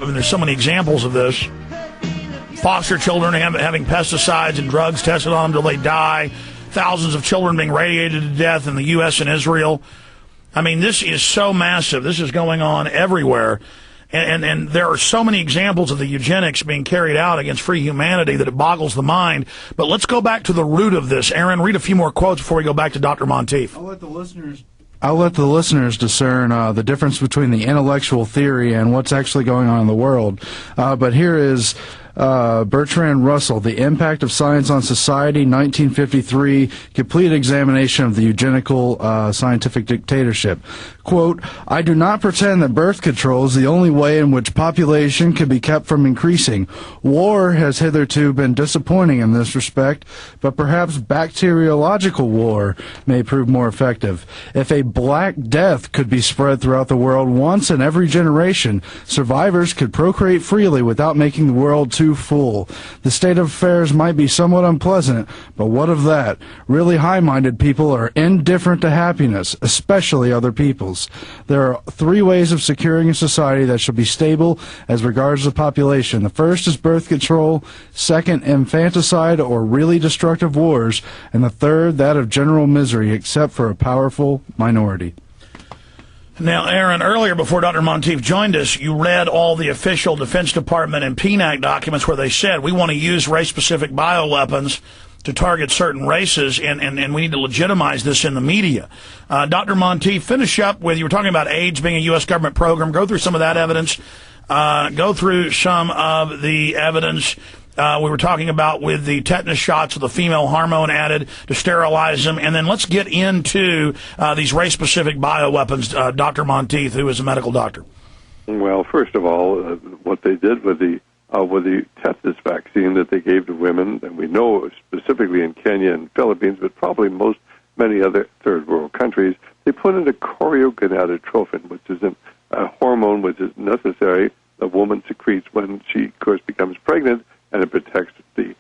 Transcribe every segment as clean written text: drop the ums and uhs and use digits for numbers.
I mean, there's so many examples of this. Foster children having pesticides and drugs tested on them until they die. Thousands of children being radiated to death in the U.S. and Israel. I mean, this is so massive. This is going on everywhere. And there are so many examples of the eugenics being carried out against free humanity that it boggles the mind. But let's go back to the root of this. Aaron, read a few more quotes before we go back to Dr. Monteith. I'll let the listeners discern the difference between the intellectual theory and what's actually going on in the world. But here is Bertrand Russell, The Impact of Science on Society, 1953, complete examination of the eugenical scientific dictatorship. Quote, I do not pretend that birth control is the only way in which population can be kept from increasing. War has hitherto been disappointing in this respect, but perhaps bacteriological war may prove more effective. If a Black Death could be spread throughout the world once in every generation, survivors could procreate freely without making the world too full. The state of affairs might be somewhat unpleasant, but what of that? Really high-minded people are indifferent to happiness, especially other people's. There are three ways of securing a society that should be stable as regards the population. The first is birth control, second, infanticide or really destructive wars, and the third, that of general misery, except for a powerful minority. Now, Aaron, earlier before Dr. Monteith joined us, you read all the official Defense Department and PNAC documents where they said we want to use race-specific bioweapons to target certain races, and we need to legitimize this in the media. Dr. Monteith, finish up with, you were talking about AIDS being a U.S. government program. Go through some of that evidence. Go through some of the evidence we were talking about with the tetanus shots with the female hormone added to sterilize them. And then let's get into these race-specific bioweapons. Dr. Monteith, who is a medical doctor. Well, first of all, what they did with the tetanus vaccine that they gave to women, and we know specifically in Kenya and Philippines, but probably many other third world countries, they put in a choriogonadotrophin, which is a hormone which is necessary a woman secretes when she, of course, becomes pregnant, and it protects the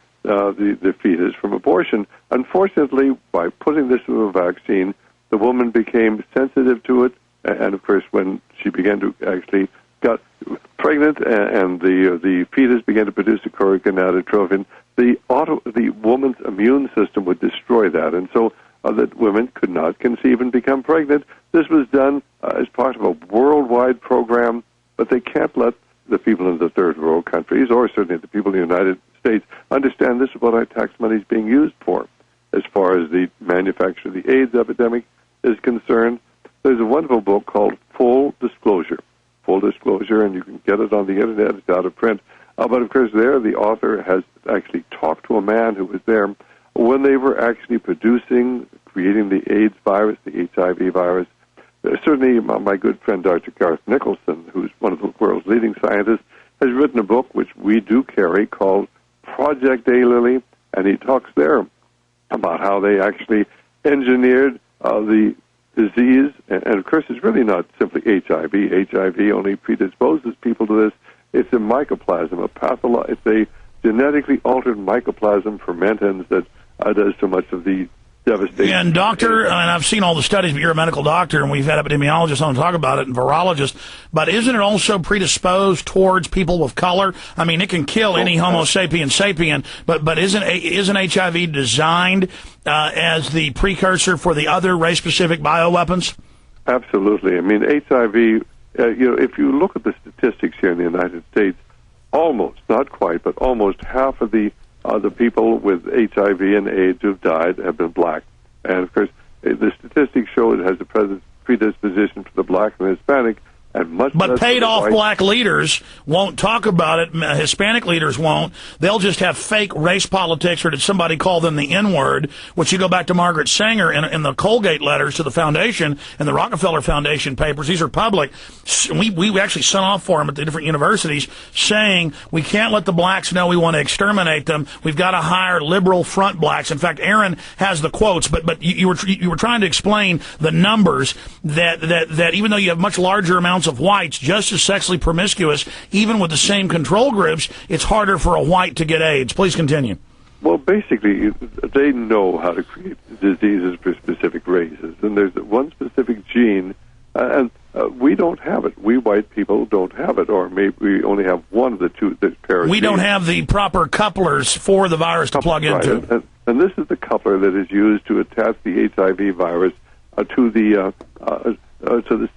fetus from abortion. Unfortunately, by putting this into a vaccine, the woman became sensitive to it, and of course, when she began to actually got pregnant and the fetus began to produce a choriogonadotrophin, the woman's immune system would destroy that, and so that women could not conceive and become pregnant. This was done as part of a worldwide program, but they can't let the people in the third world countries, or certainly the people in the United States, understand this is what our tax money is being used for. As far as the manufacture of the AIDS epidemic is concerned, there's a wonderful book called Full Disclosure, and you can get it on the internet. It's out of print. But of course, there the author has actually talked to a man who was there when they were actually creating the AIDS virus, the HIV virus. Certainly, my good friend Dr. Garth Nicholson, who's one of the world's leading scientists, has written a book which we do carry called Project Daylily, and he talks there about how they actually engineered the disease, and of course it's really not simply HIV. HIV only predisposes people to this. It's a mycoplasma, it's a genetically altered mycoplasma fermentans that does so much of the devastation. And doctor, and I've seen all the studies, but you're a medical doctor, and we've had epidemiologists on to talk about it, and virologists, but isn't it also predisposed towards people of color? I mean, it can kill any Homo sapien sapien, but isn't HIV designed as the precursor for the other race-specific bioweapons? Absolutely. I mean, HIV, if you look at the statistics here in the United States, almost, not quite, but almost half of the people with HIV and AIDS who've died have been black. And, of course, the statistics show it has a predisposition for the black and Hispanic, and much less. But paid-off black leaders won't talk about it. Hispanic leaders won't. They'll just have fake race politics, or did somebody call them the N-word, which you go back to Margaret Sanger in the Colgate letters to the Foundation and the Rockefeller Foundation papers. These are public. We actually sent off for them at the different universities saying we can't let the blacks know we want to exterminate them. We've got to hire liberal front blacks. In fact, Aaron has the quotes, but you were trying to explain the numbers that even though you have much larger amounts of whites just as sexually promiscuous, even with the same control groups, it's harder for a white to get AIDS. Please continue. Well, basically, they know how to create diseases for specific races, and there's one specific gene, and we don't have it. We white people don't have it, or maybe we only have one of the two pairs. We don't have the proper couplers for the virus to plug into. And this is the coupler that is used to attach the HIV virus to the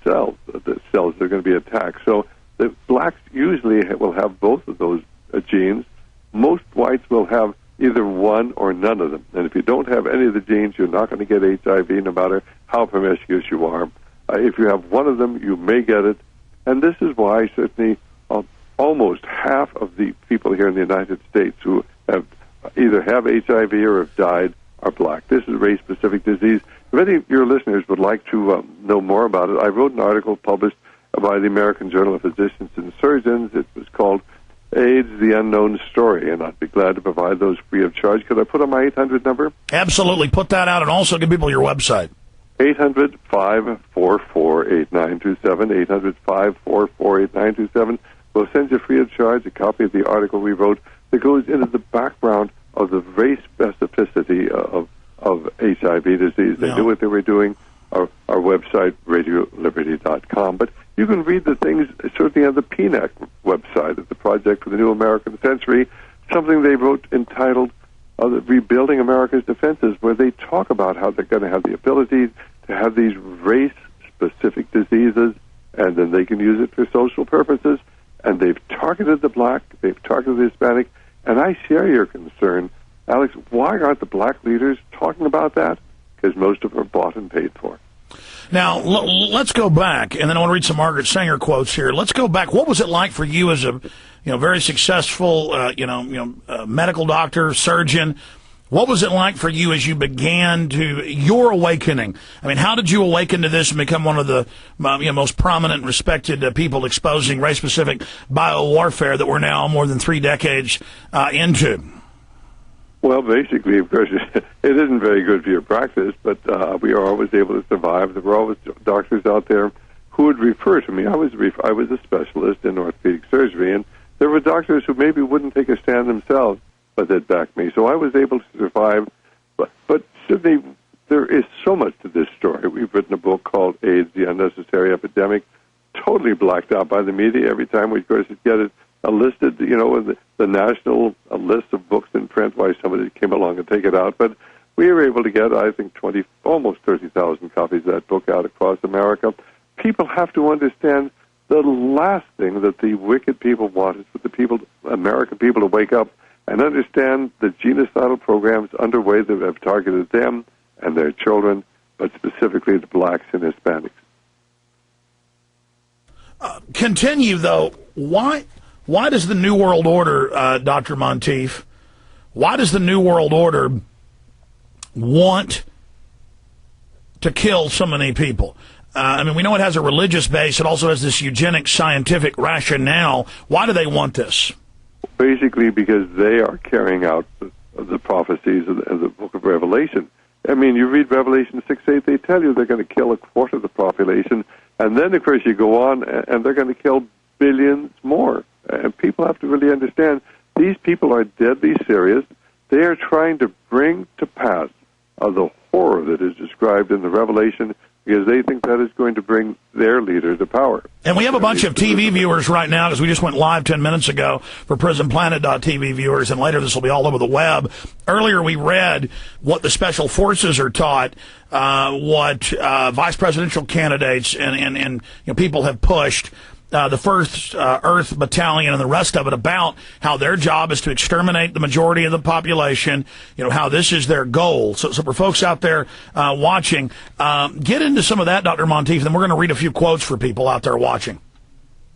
cells that are going to be attacked. So the blacks usually will have both of those genes. Most whites will have either one or none of them. And if you don't have any of the genes, you're not going to get HIV, no matter how promiscuous you are. If you have one of them, you may get it. And this is why certainly almost half of the people here in the United States who have either have HIV or have died are black. This is a race-specific disease. If any of your listeners would like to know more about it, I wrote an article published by the American Journal of Physicians and Surgeons. It was called AIDS, the Unknown Story, and I'd be glad to provide those free of charge. Could I put on my 800 number? Absolutely. Put that out, and also give people your website. 800-544-8927, 800-544-8927. We'll send you free of charge a copy of the article we wrote that goes into the background of the race specificity of HIV disease. They knew what they were doing. Our website, RadioLiberty.com. But you can read the things certainly on the PNAC website of the Project for the New American Century, something they wrote entitled Rebuilding America's Defenses, where they talk about how they're going to have the ability to have these race-specific diseases, and then they can use it for social purposes. And they've targeted the black, they've targeted the Hispanic, and I share your concern. Alex, why aren't the black leaders talking about that? Because most of them are bought and paid for. Now, let's go back, and then I want to read some Margaret Sanger quotes here. Let's go back. What was it like for you as a very successful medical doctor, surgeon? What was it like for you as you began your awakening? I mean, how did you awaken to this and become one of the most prominent and respected people exposing race-specific biowarfare that we're now more than 3 decades into? Well, basically, of course, it isn't very good for your practice, but we are always able to survive. There were always doctors out there who would refer to me. I was a specialist in orthopedic surgery, and there were doctors who maybe wouldn't take a stand themselves, but they'd back me. So I was able to survive. But Sidney, there is so much to this story. We've written a book called AIDS, the Unnecessary Epidemic, totally blacked out by the media every time we, of course, get it listed, the national list of books in print, why somebody came along and take it out. But we were able to get, I think, almost 30,000 copies of that book out across America. People have to understand the last thing that the wicked people want is for the American people to wake up and understand the genocidal programs underway that have targeted them and their children, but specifically the blacks and Hispanics. Continue, though. Why does the New World Order, Dr. Monteith, why does the New World Order want to kill so many people? We know it has a religious base. It also has this eugenic scientific rationale. Why do they want this? Basically, because they are carrying out the prophecies of the book of Revelation. I mean, you read Revelation 6:8, they tell you they're going to kill 1/4 of the population, and then, of course, you go on, and they're going to kill billions more. And people have to really understand, these people are deadly serious. They are trying to bring to pass the horror that is described in the Revelation, because they think that is going to bring their leader to power. And we have a bunch of TV viewers right now, because we just went live 10 minutes ago for PrisonPlanet.tv viewers, and later this will be all over the web. Earlier we read what the special forces are taught, what vice presidential candidates and people have pushed, the 1st Earth Battalion and the rest of it, about how their job is to exterminate the majority of the population, how this is their goal. So for folks out there watching, get into some of that, Dr. Monteith, and then we're going to read a few quotes for people out there watching.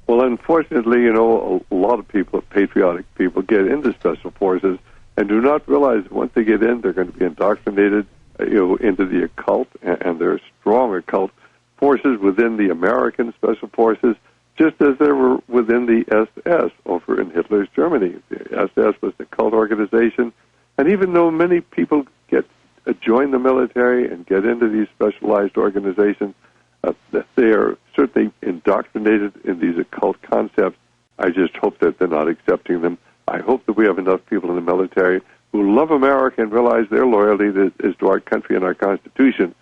Well, unfortunately, a lot of people, patriotic people, get into special forces and do not realize that once they get in, they're going to be indoctrinated into the occult, and there are strong occult forces within the American special forces, just as there were within the SS over in Hitler's Germany. The SS was the cult organization, and even though many people join the military and get into these specialized organizations, they are certainly indoctrinated in these occult concepts. I just hope that they're not accepting them. I hope that we have enough people in the military who love America and realize their loyalty is to our country and our Constitution,